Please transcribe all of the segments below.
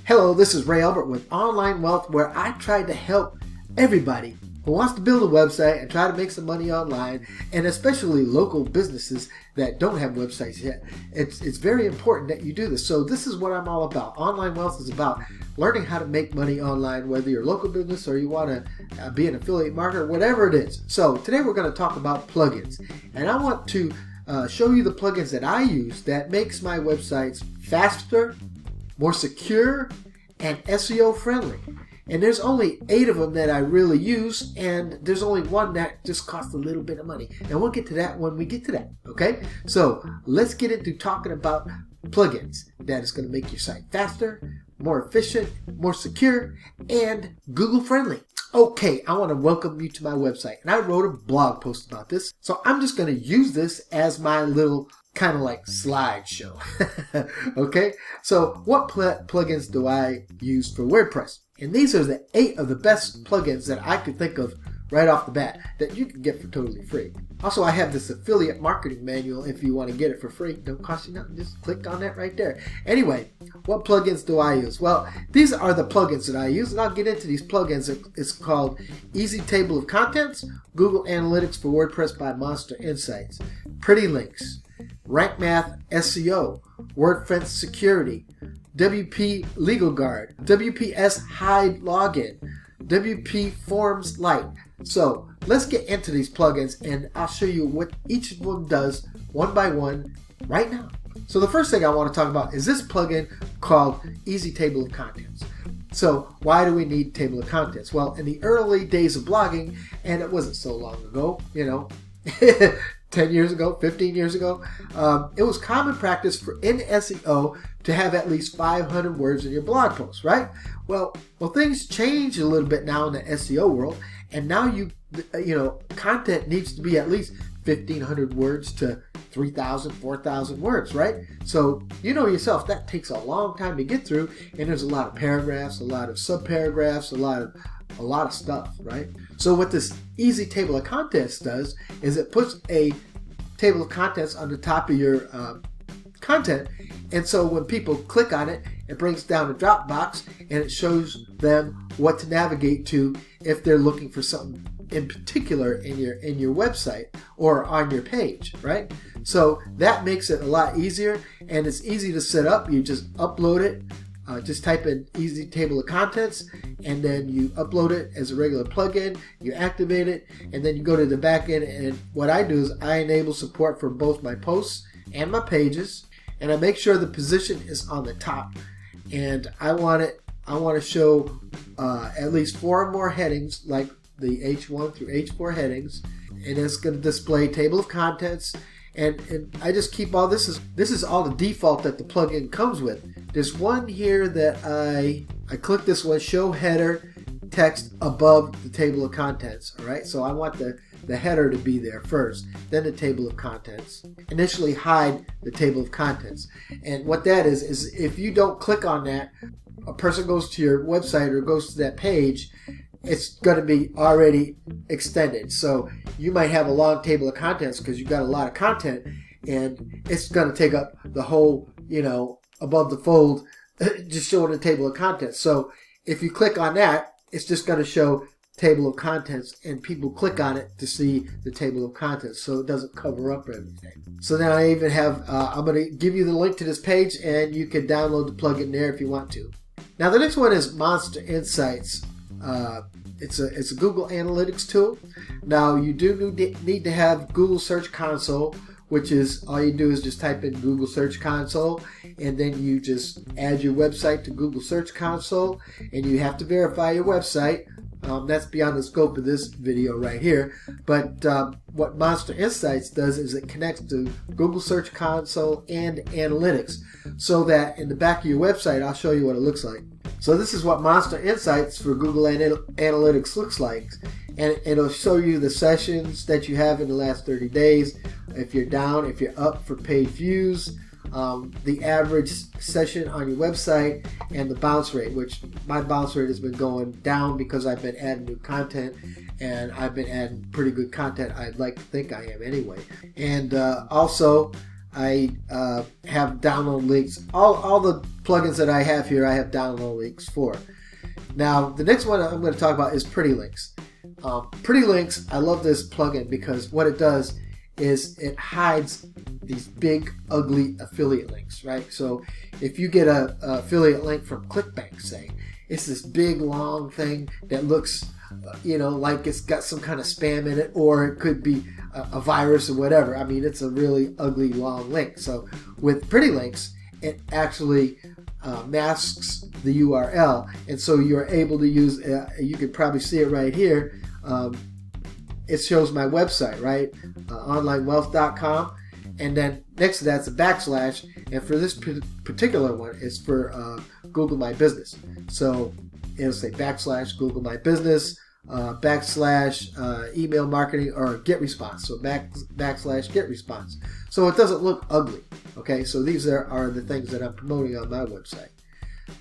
Hello, this is Ray Albert with Online Wealth, where I try to help everybody who wants to build a website and try to make some money online, and especially local businesses that don't have websites yet. It's very important that you do this. So this is what I'm all about. Online Wealth is about learning how to make money online, whether you're a local business or you want to be an affiliate marketer, whatever it is. So today we're going to talk about plugins, and I want to show you the plugins that I use that makes my websites faster, more secure, and SEO friendly. And there's only 8 of them that I really use, and there's only one that just costs a little bit of money. And we'll get to that when we get to that, okay? So let's get into talking about plugins that is going to make your site faster, more efficient, more secure, and Google friendly. Okay, I want to welcome you to my website, and I wrote a blog post about this. So I'm just going to use this as my little kind of like slideshow. Okay, so what plugins do I use for WordPress? And these are the 8 of the best plugins that I could think of right off the bat that you can get for totally free. Also, I have this affiliate marketing manual if you want to get it for free. Don't cost you nothing. Just click on that right there. Anyway, what plugins do I use? Well, these are the plugins that I use, and I'll get into these plugins. It's called Easy Table of Contents, Google Analytics for WordPress by Monster Insights, Pretty Links, Rank Math SEO, Wordfence Security, WP Legal Guard, WPS Hide Login, WPForms-Lite. So let's get into these plugins, and I'll show you what each of them does one by one right now. So the first thing I want to talk about is this plugin called Easy Table of Contents. So why do we need table of contents? Well, in the early days of blogging, and it wasn't so long ago, 10 years ago, 15 years ago, it was common practice in SEO to have at least 500 words in your blog post, right? Well, things change a little bit now in the SEO world, and now content needs to be at least 1,500 words to 3,000, 4,000 words, right? So you know yourself, that takes a long time to get through, and there's a lot of paragraphs, a lot of subparagraphs, a lot of stuff, right? So what this Easy Table of Contents does is it puts a table of contents on the top of your content, and so when people click on it, it brings down a drop box and it shows them what to navigate to if they're looking for something in particular in your website or on your page, right? So that makes it a lot easier, and it's easy to set up. You just upload it. Just type in Easy Table of Contents, and then you upload it as a regular plugin, you activate it, and then you go to the back end, and what I do is I enable support for both my posts and my pages, and I make sure the position is on the top, and I want to show at least 4 or more headings, like the H1 through H4 headings, and it's going to display Table of Contents. And I just keep all this is all the default that the plugin comes with. There's one here that I click this one, show header text above the table of contents. All right, so I want the header to be there first, then the table of contents. Initially hide the table of contents. And what that is if you don't click on that, a person goes to your website or goes to that page, it's going to be already extended. So you might have a long table of contents because you've got a lot of content, and it's going to take up the whole, above the fold, just showing the table of contents. So if you click on that, it's just going to show table of contents, and people click on it to see the table of contents, so it doesn't cover up everything. So now I even have, I'm going to give you the link to this page, and you can download the plugin there if you want to. Now the next one is Monster Insights. It's a Google Analytics tool. Now you do need to have Google Search Console, which is all you do is just type in Google Search Console, and then you just add your website to Google Search Console, and you have to verify your website. That's beyond the scope of this video right here. But what Monster Insights does is it connects to Google Search Console and Analytics, so that in the back of your website, I'll show you what it looks like. So this is what Monster Insights for Google Analytics looks like. And it'll show you the sessions that you have in the last 30 days, if you're down, if you're up for paid views, the average session on your website, and the bounce rate, which my bounce rate has been going down because I've been adding new content, and I've been adding pretty good content. I'd like to think I am anyway. And also I have download links. All the plugins that I have here, I have download links for. Now, the next one I'm going to talk about is Pretty Links. Pretty Links, I love this plugin because what it does is it hides these big, ugly affiliate links, right? So if you get a affiliate link from ClickBank, say, it's this big, long thing that looks, like it's got some kind of spam in it, or it could be a virus or whatever. I mean, it's a really ugly, long link. So with Pretty Links, it actually masks the URL, and so you're able to use, you can probably see it right here, it shows my website, right, onlinewealth.com, and then next to that's a backslash, and for this particular one, it's for Google My Business. So it'll say backslash Google My Business, backslash email marketing, or get response. So backslash get response. So it doesn't look ugly. Okay, so these are the things that I'm promoting on my website.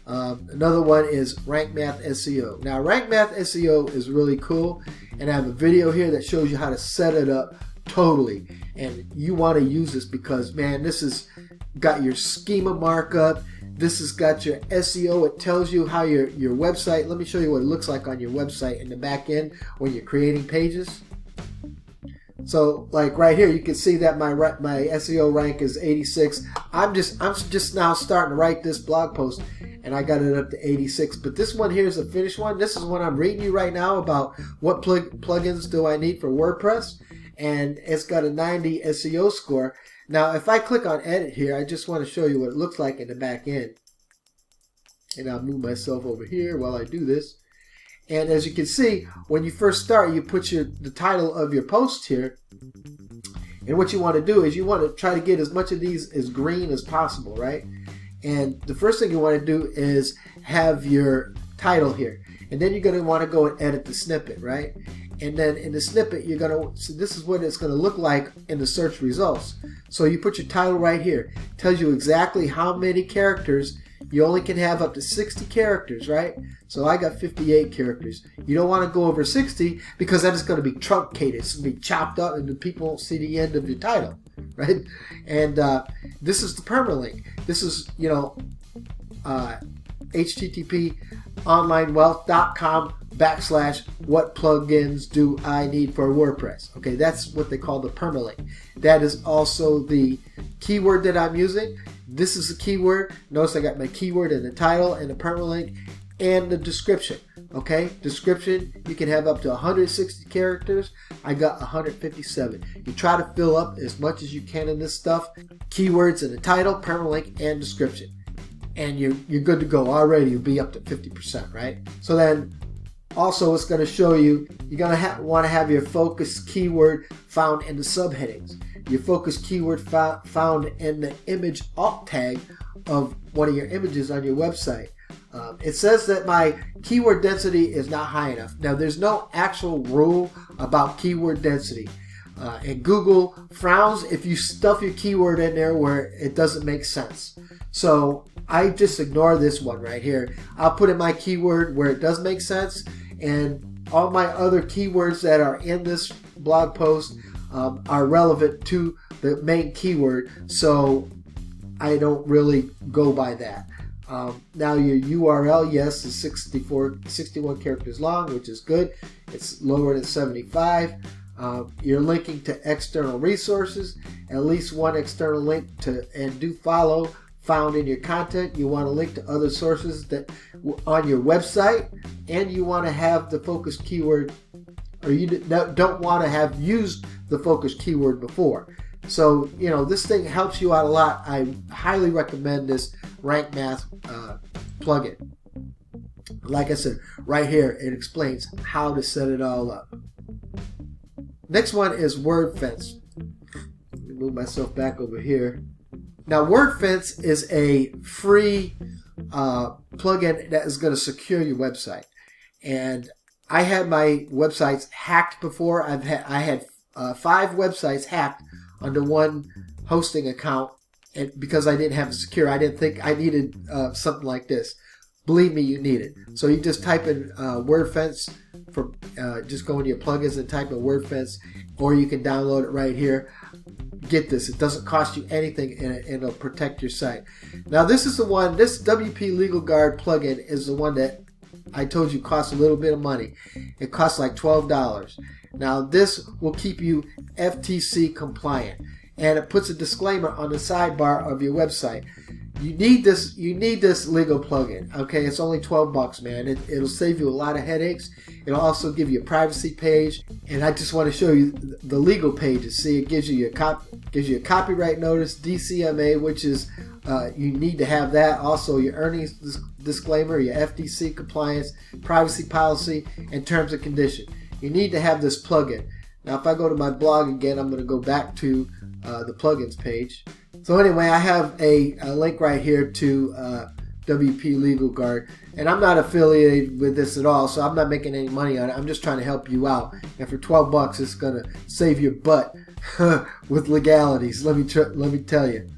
Another one is Rank Math SEO. Now, Rank Math SEO is really cool, and I have a video here that shows you how to set it up totally. And you want to use this because, man, this has got your schema markup. This has got your SEO. It tells you how your website, let me show you what it looks like on your website in the back end when you're creating pages. So like right here, you can see that my SEO rank is 86. I'm just now starting to write this blog post, and I got it up to 86. But this one here is a finished one. This is what I'm reading you right now about what plugins do I need for WordPress, and it's got a 90 SEO score. Now, if I click on edit here, I just want to show you what it looks like in the back end. And I'll move myself over here while I do this. And as you can see, when you first start, you put the title of your post here. And what you want to do is you want to try to get as much of these as green as possible, right? And the first thing you want to do is have your title here. And then you're going to want to go and edit the snippet, right? And then in the snippet, you're going to, so this is what it's going to look like in the search results. So you put your title right here. It tells you exactly how many characters. You only can have up to 60 characters, right? So I got 58 characters. You don't want to go over 60 because then it's going to be truncated. It's going to be chopped up and the people won't see the end of your title, right? And this is the permalink. This is, http onlinewealth.com / what plugins do I need for WordPress. Okay, that's what they call the permalink. That is also the keyword that I'm using. This is the keyword. Notice I got my keyword in the title and the permalink and the description. Okay, description, you can have up to 160 characters. I got 157. You try to fill up as much as you can in this stuff. Keywords in the title, permalink, and description. And you're good to go already. You'll be up to 50%, right? So then also it's going to show you, you're going to want to have your focus keyword found in the subheadings. Your focus keyword found in the image alt tag of one of your images on your website. It says that my keyword density is not high enough. Now, there's no actual rule about keyword density. And Google frowns if you stuff your keyword in there where it doesn't make sense. So I just ignore this one right here. I'll put in my keyword where it does make sense, and all my other keywords that are in this blog post are relevant to the main keyword, so I don't really go by that. Now your URL, yes, is 61 characters long, which is good. It's lower than 75. You're linking to external resources, at least one external link to, and do follow found in your content. You want to link to other sources that on your website, and you want to have the focus keyword, or you don't want to have used the focus keyword before. So, this thing helps you out a lot. I highly recommend this Rank Math plugin. Like I said, right here, it explains how to set it all up. Next one is Wordfence. Let me move myself back over here. Now, Wordfence is a free plugin that is going to secure your website. And I had my websites hacked before. I had 5 websites hacked under one hosting account, and because I didn't have it secure, I didn't think I needed something like this. believe me, you need it. So you just type in Wordfence, for just go into your plugins and type in Wordfence, or you can download it right here. Get this, it doesn't cost you anything and it'll protect your site. Now this is the one, this WP Legal Guard plugin is the one that I told you costs a little bit of money. It costs like $12. Now this will keep you FTC compliant, and it puts a disclaimer on the sidebar of your website. You need this legal plugin. Okay, it's only 12 bucks, man. It'll save you a lot of headaches. It'll also give you a privacy page, and I just want to show you the legal pages. See, it gives you a copyright notice, DCMA, which is you need to have that. Also, your earnings disclaimer, your FTC compliance, privacy policy, and terms and conditions. You need to have this plugin. Now, if I go to my blog again, I'm going to go back to the plugins page. So anyway, I have a link right here to WP Legal Guard, and I'm not affiliated with this at all, so I'm not making any money on it. I'm just trying to help you out, and for 12 bucks, it's going to save your butt with legalities. Let me tell you.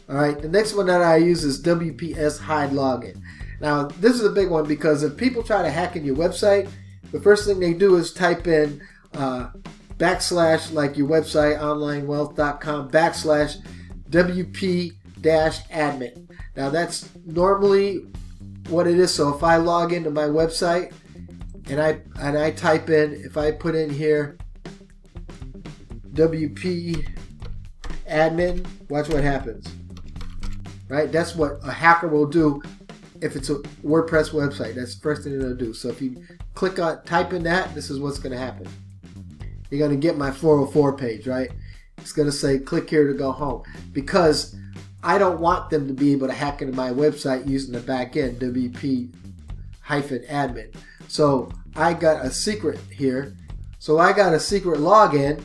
All right, the next one that I use is WPS Hide Login. Now, this is a big one because if people try to hack in your website, the first thing they do is type in backslash, like your website, onlinewealth.com, backslash WP-admin. Now that's normally what it is. So if I log into my website and I type in, if I put in here WP-admin, watch what happens. Right? That's what a hacker will do if it's a WordPress website. That's the first thing they'll do. So if you click on, type in that, this is what's going to happen. You're going to get my 404 page, right? It's going to say click here to go home, because I don't want them to be able to hack into my website using the back end, WP-admin. So I got a secret here. So I got a secret login.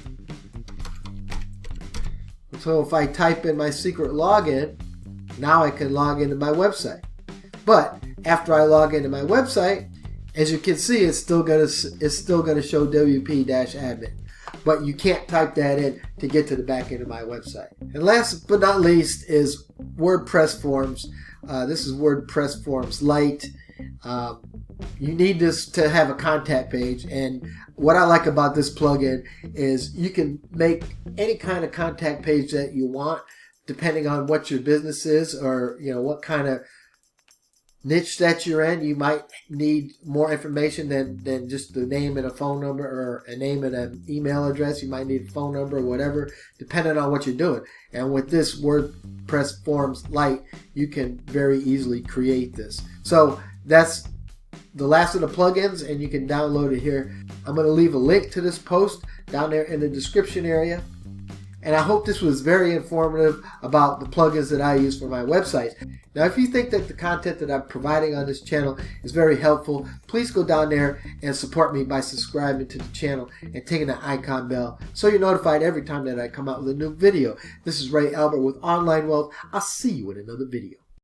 So if I type in my secret login, now I can log into my website. But after I log into my website, as you can see, it's still gonna show WP-admin. But you can't type that in to get to the back end of my website. And last but not least is WordPress forms. This is WordPress Forms-Lite. You need this to have a contact page, and what I like about this plugin is you can make any kind of contact page that you want, depending on what your business is, or what kind of niche that you're in. You might need more information than just the name and a phone number, or a name and an email address. You might need a phone number or whatever, depending on what you're doing. And with this WordPress Forms-Lite, you can very easily create this. So that's the last of the plugins, and you can download it here. I'm going to leave a link to this post down there in the description area. And I hope this was very informative about the plugins that I use for my websites. Now, if you think that the content that I'm providing on this channel is very helpful, please go down there and support me by subscribing to the channel and taking the icon bell so you're notified every time that I come out with a new video. This is Ray Albert with Online Wealth. I'll see you in another video.